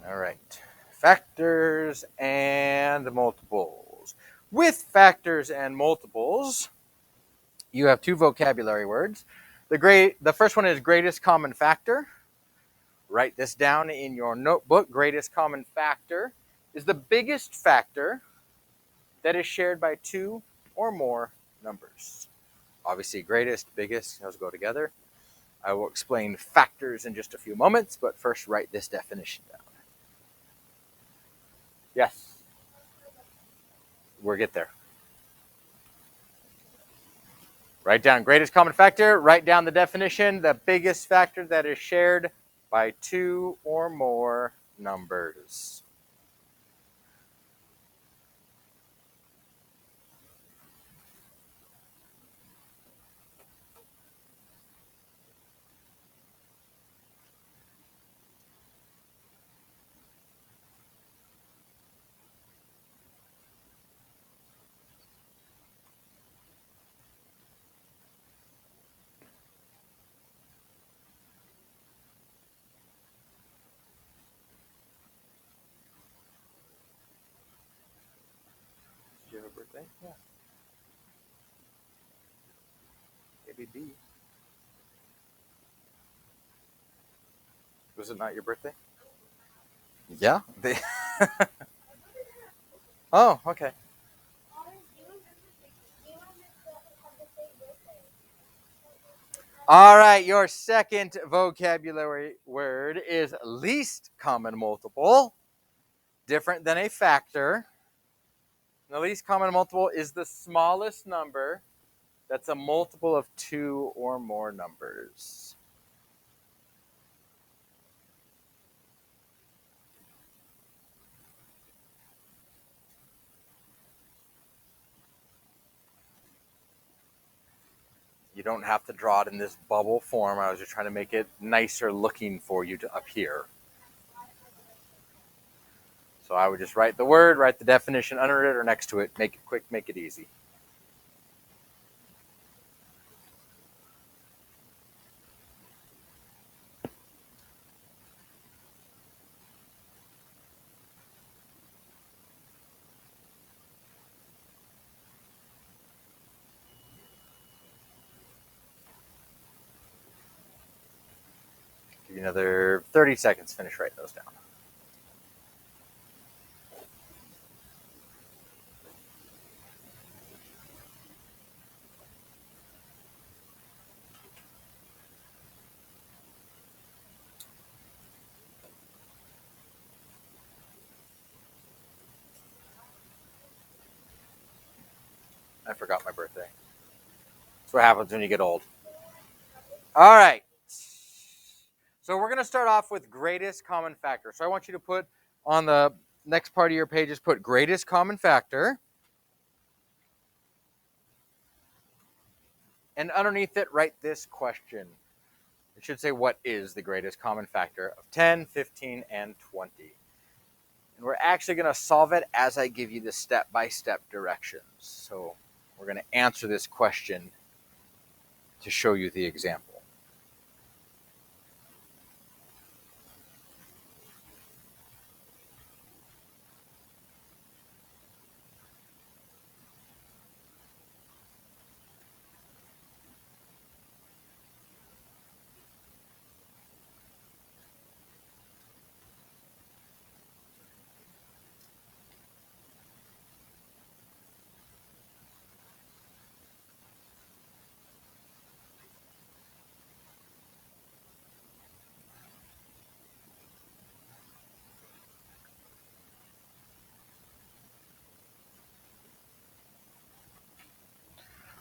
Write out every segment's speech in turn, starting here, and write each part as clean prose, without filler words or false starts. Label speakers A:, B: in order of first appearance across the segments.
A: All right. Factors and multiples. With factors and multiples, you have two vocabulary words. The first one is greatest common factor. Write this down in your notebook. Greatest common factor is the biggest factor that is shared by two or more numbers. Obviously, greatest, biggest, those go together. I will explain factors in just a few moments, but first write this definition down. Yes, we'll get there. Write down greatest common factor, write down the definition, the biggest factor that is shared by two or more numbers. Did you have a birthday? Yeah. Maybe B. Was it not your birthday? Yeah. Oh, okay. All right, your second vocabulary word is least common multiple, different than a factor. The least common multiple is the smallest number that's a multiple of two or more numbers. You don't have to draw it in this bubble form. I was just trying to make it nicer looking for you to appear. So I would just write the word, write the definition under it or next to it. Make it quick, make it easy. Give you another 30 seconds to finish writing those down. I forgot my birthday. That's what happens when you get old. All right. So we're going to start off with greatest common factor. So I want you to put on the next part of your pages, put greatest common factor. And underneath it, write this question. It should say, what is the greatest common factor of 10, 15, and 20? And we're actually going to solve it as I give you the step-by-step directions. So we're going to answer this question to show you the example.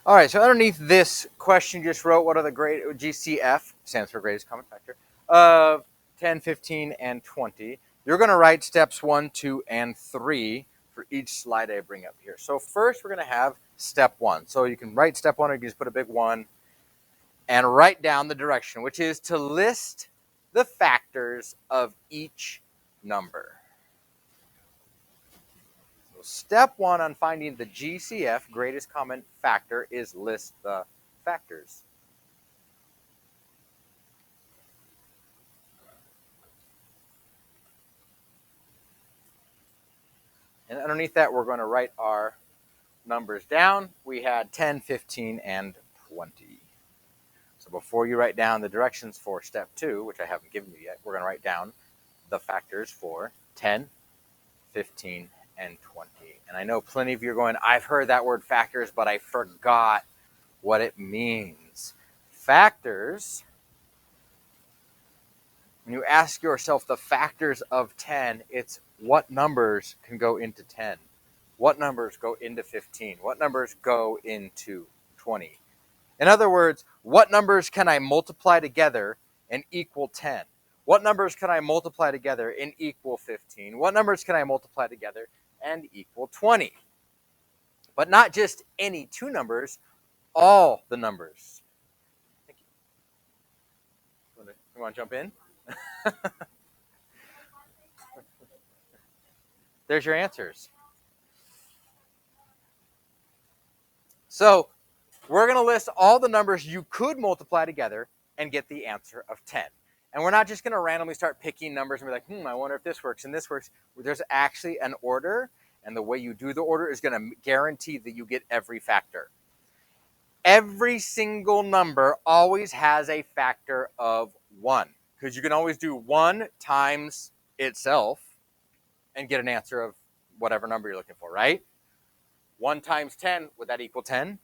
A: All right, so underneath this question you just wrote, what are the GCF, stands for greatest common factor, of 10, 15, and 20. You're going to write steps 1, 2, and 3 for each slide I bring up here. So first we're going to have step 1. So you can write step 1 or you can just put a big 1 and write down the direction, which is to list the factors of each number. Step 1 on finding the GCF, greatest common factor, is list the factors. And underneath that, we're going to write our numbers down. We had 10, 15, and 20. So before you write down the directions for step 2, which I haven't given you yet, we're going to write down the factors for 10, 15, and 20. And I know plenty of you are going, I've heard that word factors, but I forgot what it means. Factors, when you ask yourself the factors of 10, it's what numbers can go into 10? What numbers go into 15? What numbers go into 20? In other words, what numbers can I multiply together and equal 10? What numbers can I multiply together and equal 15? What numbers can I multiply together and equal 20? But not just any two numbers, all the numbers. Thank you. You want to jump in? There's your answers. So we're going to list all the numbers you could multiply together and get the answer of 10. And we're not just going to randomly start picking numbers and be like, I wonder if this works and this works. There's actually an order, and the way you do the order is going to guarantee that you get every factor. Every single number always has a factor of 1, because you can always do 1 times itself and get an answer of whatever number you're looking for, right? 1 times 10, would that equal 10?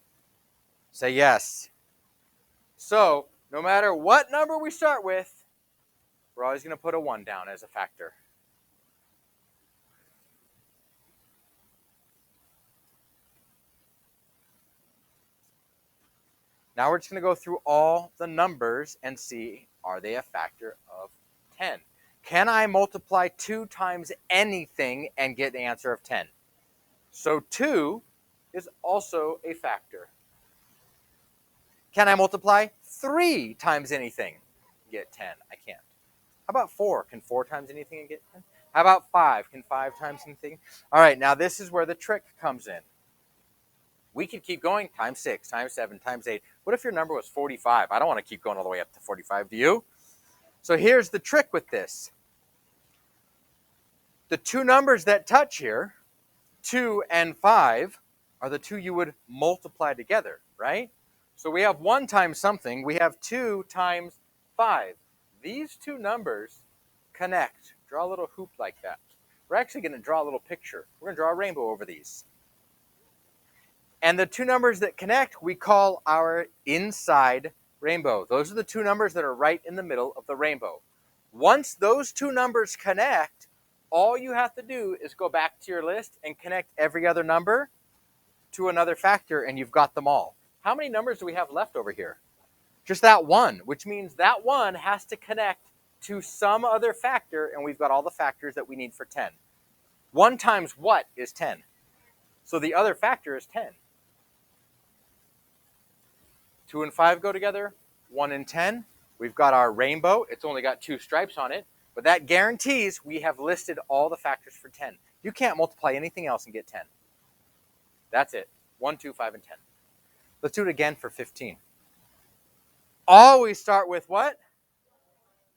A: Say yes. So no matter what number we start with, we're always going to put a 1 down as a factor. Now we're just going to go through all the numbers and see, are they a factor of 10? Can I multiply 2 times anything and get the answer of 10? So 2 is also a factor. Can I multiply 3 times anything and get 10? I can't. How about 4? Can 4 times anything and get 10? How about 5? Can 5 times anything? All right, now this is where the trick comes in. We could keep going, times 6, times 7, times 8. What if your number was 45? I don't want to keep going all the way up to 45, do you? So here's the trick with this. The two numbers that touch here, 2 and 5, are the two you would multiply together, right? So we have 1 times something. We have 2 times 5. These two numbers connect. Draw a little hoop like that. We're actually going to draw a little picture. We're going to draw a rainbow over these. And the two numbers that connect, we call our inside rainbow. Those are the two numbers that are right in the middle of the rainbow. Once those two numbers connect, all you have to do is go back to your list and connect every other number to another factor, and you've got them all. How many numbers do we have left over here? Just that 1, which means that 1 has to connect to some other factor, and we've got all the factors that we need for 10. 1 times what is 10? So the other factor is 10. 2 and 5 go together, 1 and 10. We've got our rainbow. It's only got 2 stripes on it, but that guarantees we have listed all the factors for 10. You can't multiply anything else and get 10. That's it. 1, 2, 5, and 10. Let's do it again for 15. Always start with what?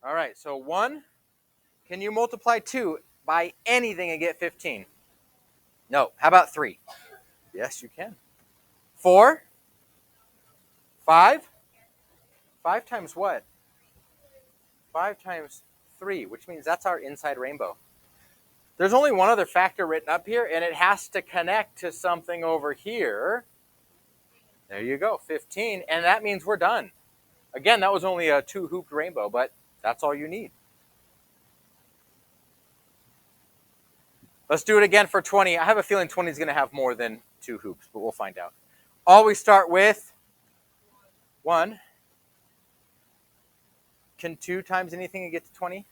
A: All right, so 1. Can you multiply 2 by anything and get 15? No. How about 3? Yes, you can. 4? 5? 5 times what? 5 times 3, which means that's our inside rainbow. There's only one other factor written up here, and it has to connect to something over here. There you go, 15, and that means we're done. Again, that was only a 2-hooped rainbow, but that's all you need. Let's do it again for 20. I have a feeling 20 is going to have more than 2 hoops, but we'll find out. Always start with 1. Can 2 times anything and get to 20?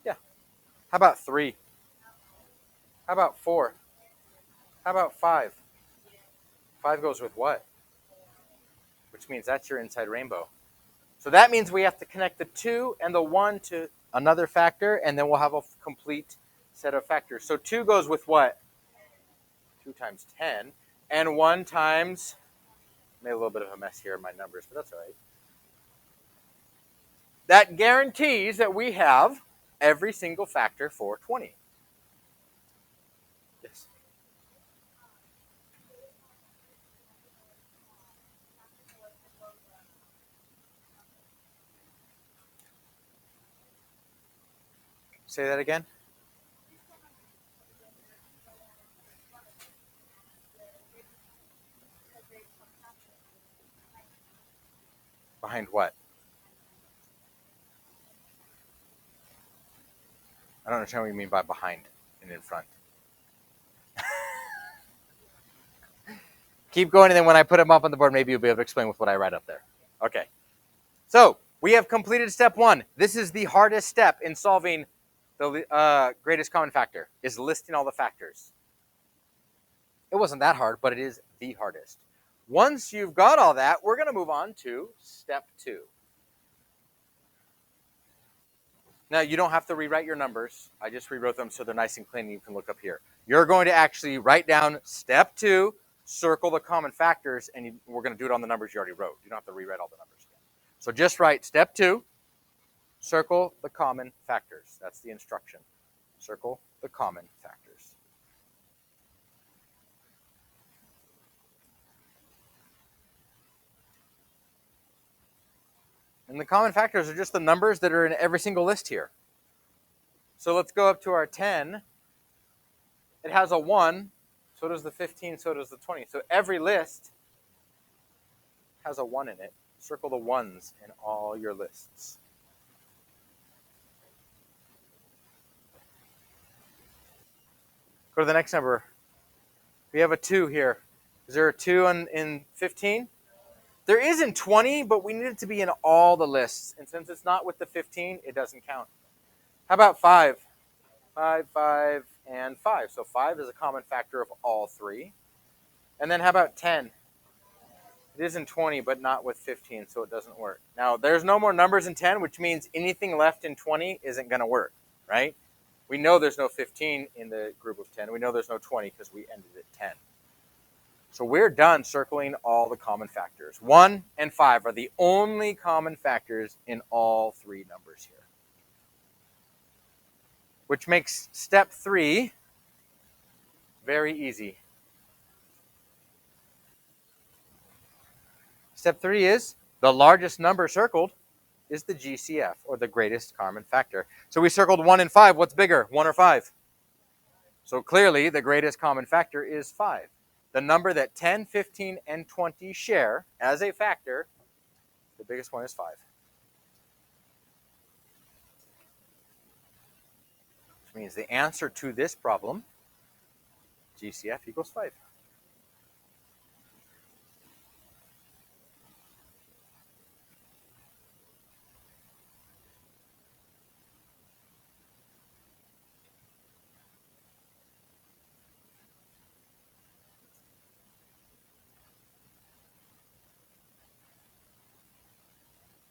A: Yeah. How about 3? How about 4? How about 5? 5 goes with what? Which means that's your inside rainbow. So that means we have to connect the 2 and the 1 to another factor, and then we'll have a complete set of factors. So 2 goes with what? 2 times 10. And 1 times, made a little bit of a mess here in my numbers, but that's all right. That guarantees that we have every single factor for 20. Yes. Say that again. Behind what? I don't understand what you mean by behind and in front. Keep going, and then when I put them up on the board, maybe you'll be able to explain with what I write up there. Okay. So we have completed step 1. This is the hardest step in solving the greatest common factor, is listing all the factors. It wasn't that hard, but it is the hardest. Once you've got all that, we're going to move on to step 2. Now, you don't have to rewrite your numbers. I just rewrote them so they're nice and clean and you can look up here. You're going to actually write down step 2, circle the common factors, and we're going to do it on the numbers you already wrote. You don't have to rewrite all the numbers again. So just write step 2, circle the common factors. That's the instruction. Circle the common factors. And the common factors are just the numbers that are in every single list here. So let's go up to our 10. It has a 1, so does the 15, so does the 20. So every list has a 1 in it. Circle the 1s in all your lists. Go to the next number. We have a 2 here. Is there a 2 in 15? There is in 20, but we need it to be in all the lists. And since it's not with the 15, it doesn't count. How about 5? 5, 5, and 5. So 5 is a common factor of all 3. And then how about 10? It is in 20, but not with 15, so it doesn't work. Now, there's no more numbers in 10, which means anything left in 20 isn't going to work, right? We know there's no 15 in the group of 10. We know there's no 20 because we ended at 10. So we're done circling all the common factors. 1 and 5 are the only common factors in all 3 numbers here, which makes step 3 very easy. Step 3 is the largest number circled is the GCF, or the greatest common factor. So we circled 1 and 5. What's bigger, 1 or 5? So clearly the greatest common factor is 5. The number that 10, 15, and 20 share as a factor, the biggest one is 5. Which means the answer to this problem, GCF equals 5.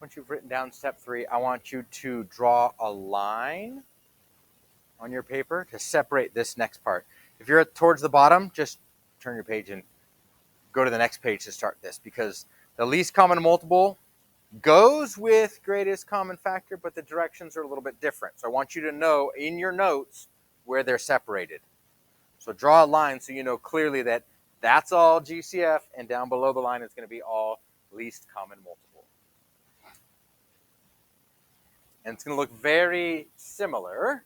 A: Once you've written down step 3, I want you to draw a line on your paper to separate this next part. If you're towards the bottom, just turn your page and go to the next page to start this, because the least common multiple goes with greatest common factor, but the directions are a little bit different. So I want you to know in your notes where they're separated. So draw a line so you know clearly that that's all GCF, and down below the line is going to be all least common multiple. And it's going to look very similar.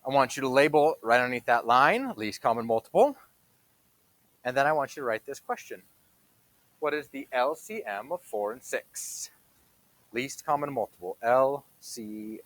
A: I want you to label right underneath that line, least common multiple. And then I want you to write this question. What is the LCM of 4 and 6? Least common multiple, LCM.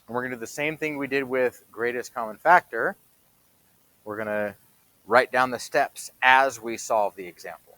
A: And we're going to do the same thing we did with greatest common factor. We're going to write down the steps as we solve the example.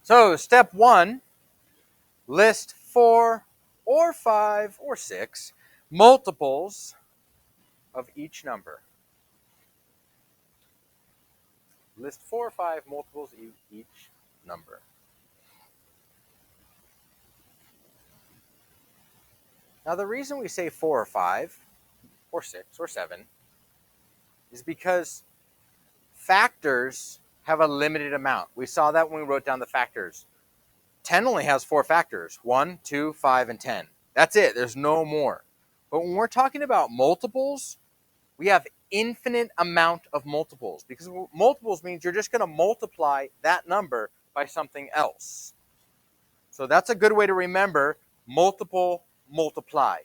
A: So step 1, list 4 or 5 or 6 multiples of each number. List 4 or 5 multiples of each number. Now the reason we say 4 or 5 or 6 or 7 is because factors have a limited amount. We saw that when we wrote down the factors. 10 only has 4 factors, 1, 2, 5, and 10. That's it, there's no more. But when we're talking about multiples, we have infinite amount of multiples, because multiples means you're just going to multiply that number by something else. So that's a good way to remember multiple, multiply.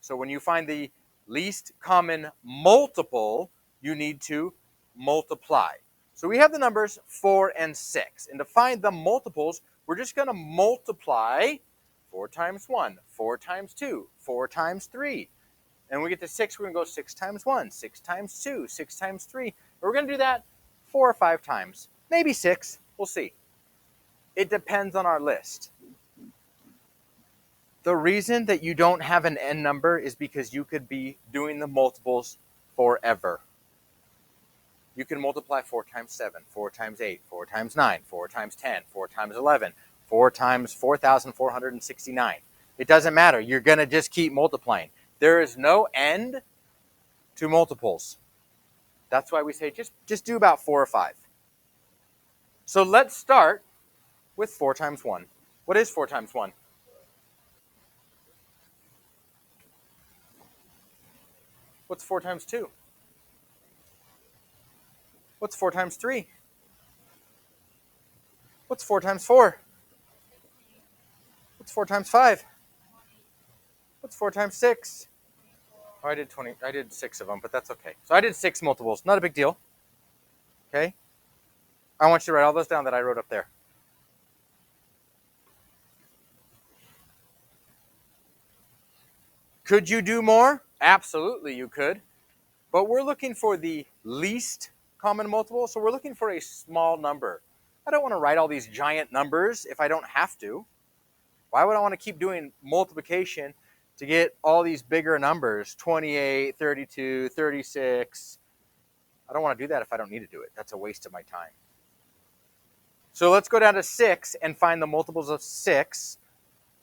A: So when you find the least common multiple, you need to multiply. So we have the numbers 4 and 6. And to find the multiples, we're just going to multiply 4 times 1, 4 times 2, 4 times 3. And when we get to 6, we're going to go 6 times 1, 6 times 2, 6 times 3. We're going to do that 4 or 5 times. Maybe 6. We'll see. It depends on our list. The reason that you don't have an n number is because you could be doing the multiples forever. You can multiply 4 times 7, 4 times 8, 4 times 9, 4 times 10, 4 times 11, 4 times 4,469. It doesn't matter. You're going to just keep multiplying. There is no end to multiples. That's why we say just do about 4 or 5. So let's start with 4 times 1. What is 4 times 1? What's 4 times 2? What's 4 times 3? What's 4 times 4? What's 4 times 5? What's 4 times 6? Oh, I did 20. I did 6 of them, but that's okay. So I did 6 multiples. Not a big deal. Okay? I want you to write all those down that I wrote up there. Could you do more? Absolutely, you could. But we're looking for the least common multiple, so we're looking for a small number. I don't want to write all these giant numbers if I don't have to. Why would I want to keep doing multiplication to get all these bigger numbers, 28, 32, 36? I don't want to do that if I don't need to do it. That's a waste of my time. So let's go down to 6 and find the multiples of 6.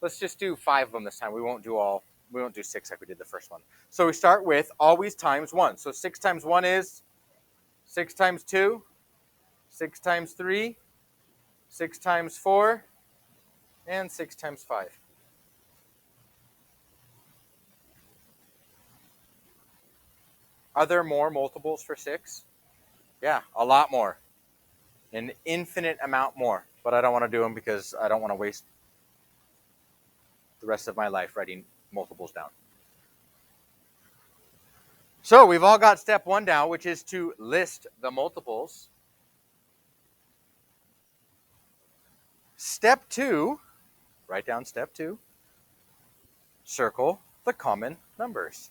A: Let's just do 5 of them this time. We won't do 6 like we did the first one. So we start with always times 1. So 6 times 1 is 6 times 2, 6 times 3, 6 times 4, and 6 times 5. Are there more multiples for 6? Yeah, a lot more. An infinite amount more. But I don't want to do them because I don't want to waste the rest of my life writing multiples down. So we've all got step 1 down, which is to list the multiples. Step 2, write down step 2, circle the common numbers.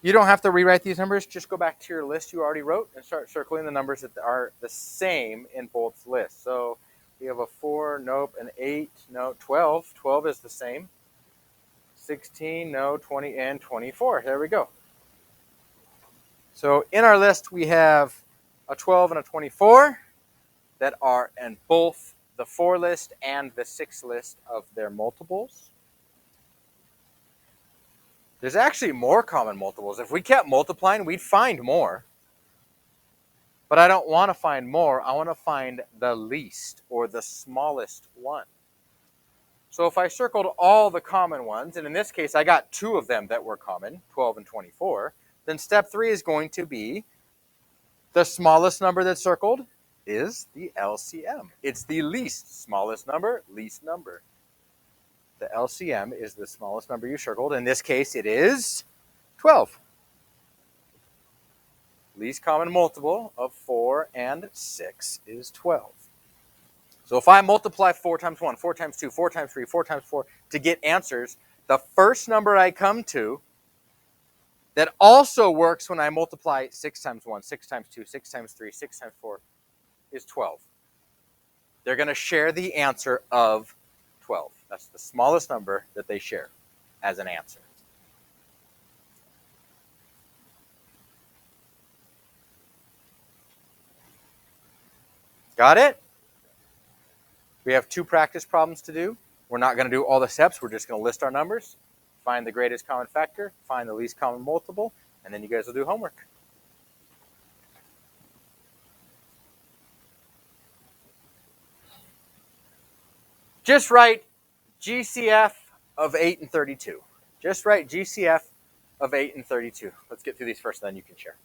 A: You don't have to rewrite these numbers. Just go back to your list you already wrote and start circling the numbers that are the same in both lists. So we have a 4, nope, an 8, no, 12. 12 is the same. 16, no, 20, and 24. There we go. So in our list, we have a 12 and a 24 that are in both the 4 list and the 6 list of their multiples. There's actually more common multiples. If we kept multiplying, we'd find more. But I don't want to find more. I want to find the least or the smallest one. So if I circled all the common ones, and in this case I got 2 of them that were common, 12 and 24, then step 3 is going to be the smallest number that's circled is the LCM. It's the least smallest number, least number. The LCM is the smallest number you circled. In this case, it is 12. Least common multiple of 4 and 6 is 12. So if I multiply 4 times 1, 4 times 2, 4 times 3, 4 times 4 to get answers, the first number I come to that also works when I multiply 6 times 1, 6 times 2, 6 times 3, 6 times 4 is 12. They're going to share the answer of 12. That's the smallest number that they share as an answer. Got it? We have 2 practice problems to do. We're not going to do all the steps. We're just going to list our numbers, find the greatest common factor, find the least common multiple, and then you guys will do homework. Just write GCF of 8 and 32. Just write GCF of 8 and 32. Let's get through these first, and then you can share.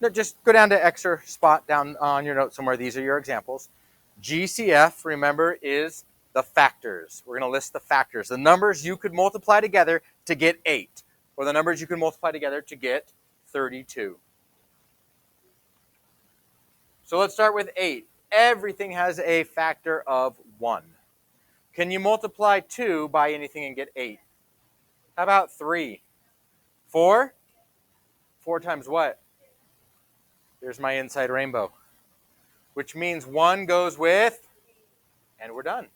A: No, just go down to X or spot down on your note somewhere. These are your examples. GCF, remember, is the factors. We're going to list the factors. The numbers you could multiply together to get 8, or the numbers you could multiply together to get 32. So let's start with 8. Everything has a factor of 1. Can you multiply 2 by anything and get 8? How about 3? 4? 4 times what? There's my inside rainbow. Which means 1 goes with, and we're done.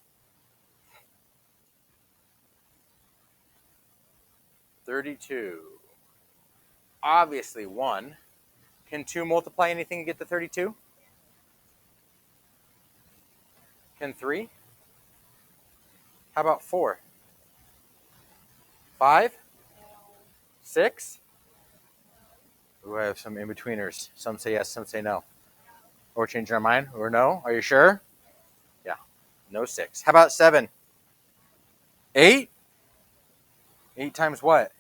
A: 32. Obviously 1. Can 2 multiply anything and get to 32? Can 3? How about 4? 5? 6? Ooh, I have some in-betweeners. Some say yes, some say no. Or changing our mind, or no. Are you sure? Yeah. No 6. How about 7? 8? 8 times what?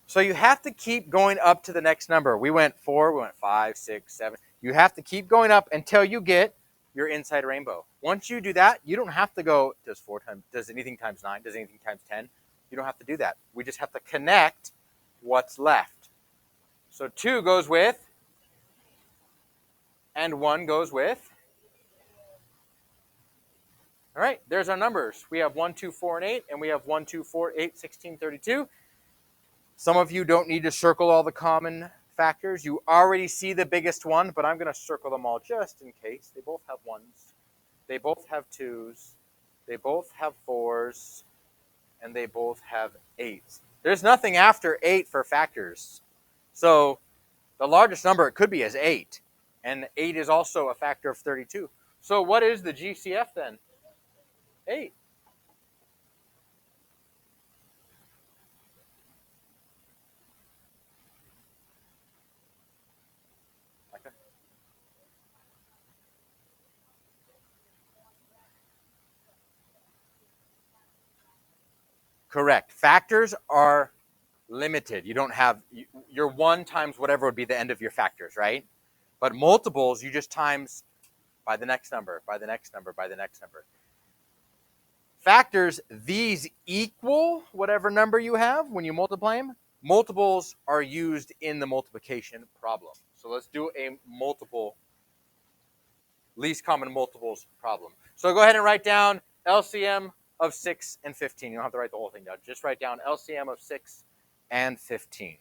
A: So you have to keep going up to the next number. We went 4, we went 5, 6, 7. You have to keep going up until you get your inside rainbow. Once you do that, you don't have to go, does anything times 9, does anything times 10? You don't have to do that. We just have to connect what's left. So 2 goes with, and 1 goes with. All right, there's our numbers. We have 1, 2, 4, and 8, and we have 1, 2, 4, 8, 16, 32. Some of you don't need to circle all the common factors. You already see the biggest one, but I'm going to circle them all just in case. They both have 1s. They both have 2s. They both have 4s. And they both have 8s. There's nothing after 8 for factors. So the largest number it could be is 8. And 8 is also a factor of 32. So what is the GCF then? 8. Okay. Correct. Factors are limited. You don't have your 1 times whatever would be the end of your factors, right? But multiples, you just times by the next number, by the next number, by the next number. Factors, these equal whatever number you have when you multiply them. Multiples are used in the multiplication problem. So let's do a multiple, least common multiples problem. So go ahead and write down LCM of 6 and 15. You don't have to write the whole thing down. Just write down LCM of 6 and 15.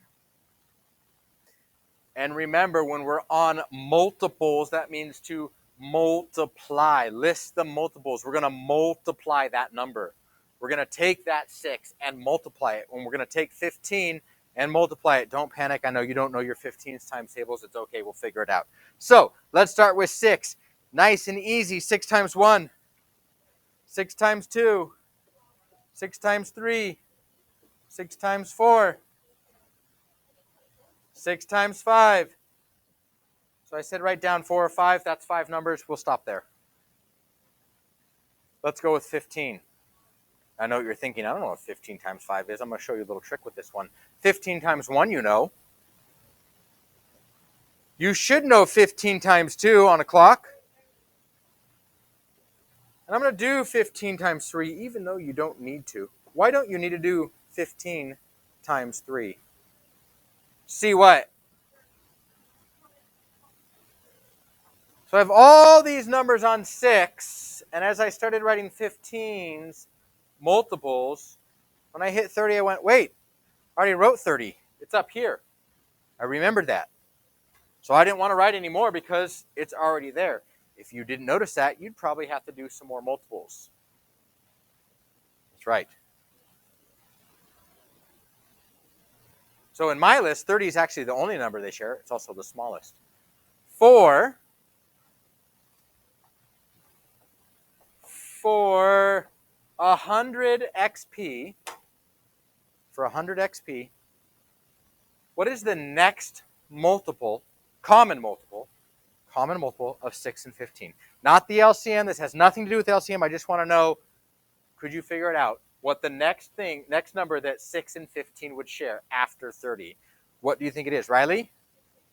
A: And remember, when we're on multiples, that means to multiply. List the multiples. We're going to multiply that number. We're going to take that 6 and multiply it. When we're going to take 15 and multiply it, don't panic. I know you don't know your 15s times tables. It's okay. We'll figure it out. So let's start with 6. Nice and easy. 6 times 1. 6 times 2. 6 times 3. 6 times 4. 6 times 5. So I said write down 4 or 5. That's 5 numbers. We'll stop there. Let's go with 15. I know what you're thinking. I don't know what 15 times 5 is. I'm going to show you a little trick with this one. 15 times 1, you know. You should know 15 times 2 on a clock. And I'm going to do 15 times 3, even though you don't need to. Why don't you need to do 15 times 3? See what? So I have all these numbers on 6, and as I started writing 15s, multiples, when I hit 30, I went, wait, I already wrote 30. It's up here. I remembered that. So I didn't want to write anymore because it's already there. If you didn't notice that, you'd probably have to do some more multiples. That's right. So in my list, 30 is actually the only number they share. It's also the smallest. For 100 XP, what is the next multiple, common multiple of 6 and 15? Not the LCM. This has nothing to do with LCM. I just want to know, could you figure it out? What the next number that 6 and 15 would share after 30? What do you think it is, Riley?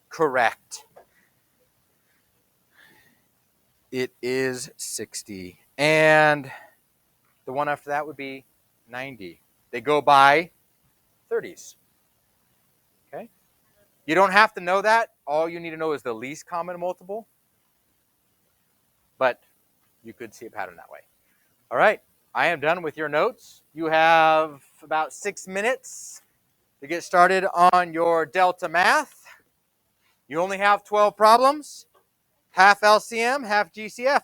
A: Correct. It is 60. And the one after that would be 90. They go by 30s. Okay? You don't have to know that. All you need to know is the least common multiple. But you could see a pattern that way. All right. I am done with your notes. You have about 6 minutes to get started on your Delta math. You only have 12 problems. Half LCM, half GCF.